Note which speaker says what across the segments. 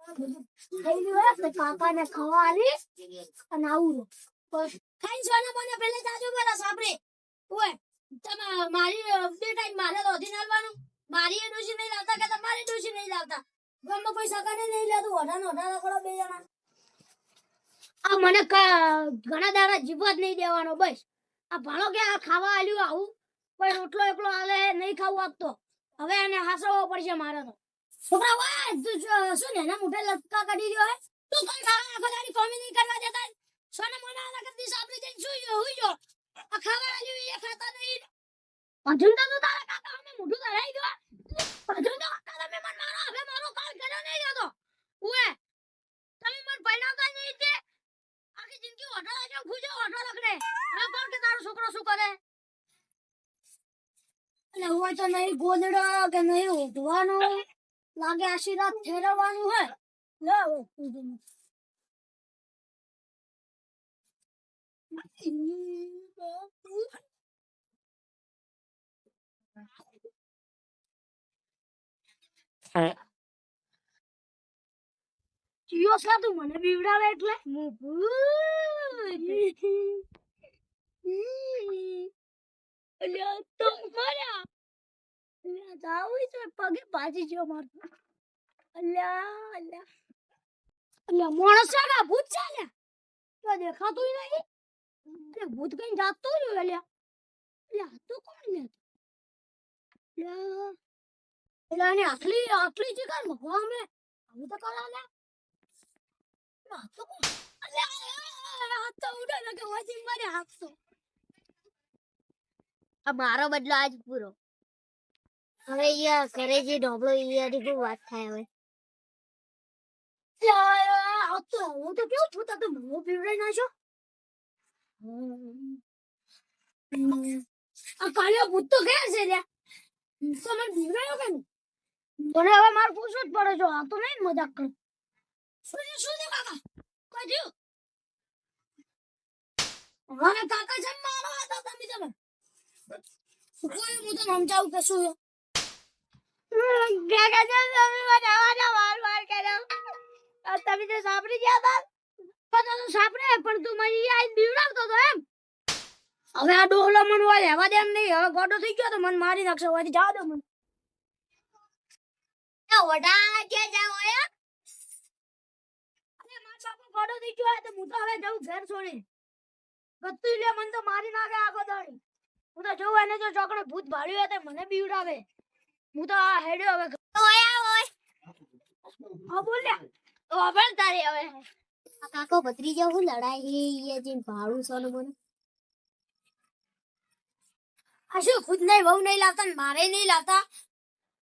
Speaker 1: થઈ ગયું એટલે કાકાને ખાવા આલી અને આવું બસ ખાઈ સોના મને પહેલે જાજો પેલા સાબરે ઓય તમે મારી બે ટાઈમ મારે રોધી નાલવાનું મારી એ ડોસી નહીં લાવતા કે તમારી ડોસી નહીં લાવતા ગમે કોઈ સગાને નહીં લેતું ઓઢા કરો બે જણા આ મને ઘણા દાડા જીવવા જ નહીં દેવાનો બસ આ ભાણો કે આ ખાવા આલ્યું આવું કોઈ રોટલો એકલો આલે નહીં ખાવું આપતો હવે એને હાસવો પડશે મારે તો છોકરા વાય શું ને ના મોઢે લટકા કાઢી રહ્યો હે તું કઈ ખાવા આખો દાડી કોમી નહીં કરવા દેતા સોને મોના આલા કરતી સાપરી જઈને સુઈ જો આ ખાવા આલ્યું એ ખાતા નહીં અજુન તો તારા કાકા અમે મોઢું ધરાઈ ગયો અજુન તો કાકા તમે મન મારો હવે મારો કાલ કર્યો નહીં જતો ઓએ તમે મન પૈણાવતા નહીં તે આખી જિંદગી ઓઢો આજો ખુજો ઓઢો લગડે હવે કોણ કે તારો છોકરો શું કરે એટલે હોય તો નહીં ગોદડો કે નહીં ઉઠવાનો લાગે આશીર્વાદ ફેરવવાનું હે લે જીઓ સા તું મને બીવડાવે એટલે અલ્યા તો મારા અલ્યા જાવું છે પગે પાછી જો માર અલ્યા અલ્યા અલ્યા માણસ છે ભૂત છે ને તો દેખાતું નહીં તે ભૂત કઈ જાતો રહ્યો અલ્યા અલ્યા તો કોણ લે અલ્યા અલ્યા ને આટલી જગ્યા ભગવાન મે હું તો કરા લે ના તો અલ્યા હાથ તો ઉડે ને કે વાસી મારે હાથસો આ મારો બદલો આજ પૂરો હવે યાર કરે જે ઢોબળો યાર કો વાત થાય હવે યાર તો હું તો કેવું છું તો મો પીવડાઈ નાખો આ કાળિયો ભૂત તો ગયા છે લ્યા તો મને પીવડાયો કે મને હવે માર પૂછવું જ પડે જો આ તો નહીં મજાક કર શું કાકા કોઈ થયું મને કાકા છે મારો હતો તમે કોઈ હું તો સમજાવું કે શું કાકા છે તમે મને વાર કર્યો તમે તો સાપડી ગયા હતા તો સાપડે પણ તું મને આઈ બીવડાવતો તો એમ હવે આ ડોહલો મન હોય રહેવા દે એમ નહીં હવે ગોડો થઈ ગયો તો મને મારી નાખશે હોય જવા દો મને વડા કે જાવ અરે માર બાપો ગોડો થઈ ગયો તો હું તો હવે જાઉં ઘર છોડી ગત્તુ લે મને તો મારી નાખે આખો દાડી હું તો જોઉં એને જો ચોકડે ભૂત ભાળ્યું હોય તો મને બીવડાવે હું તો આ હેડ્યો હવે ઓય હા બોલ્યા તો હવે તારી હવે આ કાકો ભત્રીજો હું લડાઈ એ જે ભાળું સોનું મને આ શું ખુદ નહીં બહુ નહીં લાવતા ને મારે નહીં લાવતા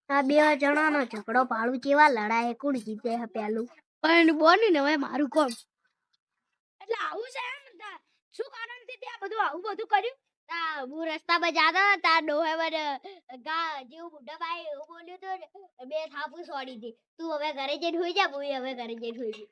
Speaker 1: આ બે જણાનો ઝઘડો ભાળું કેવા લડાય કોણ જીતે હે પેલું પણ બોની ને હવે મારું કોણ એટલે આવું છે એમ શું કારણથી તે બધું આવું બધું કર્યું હું રસ્તા પર જાતા તા ડોહે પર ગા જેવું બુઢા ભાઈ એવું બોલ્યું તો બે થાપુ છોડી દી તું હવે ઘરે જઈને હોઈ જા હું હવે ઘરે જઈને હોઈ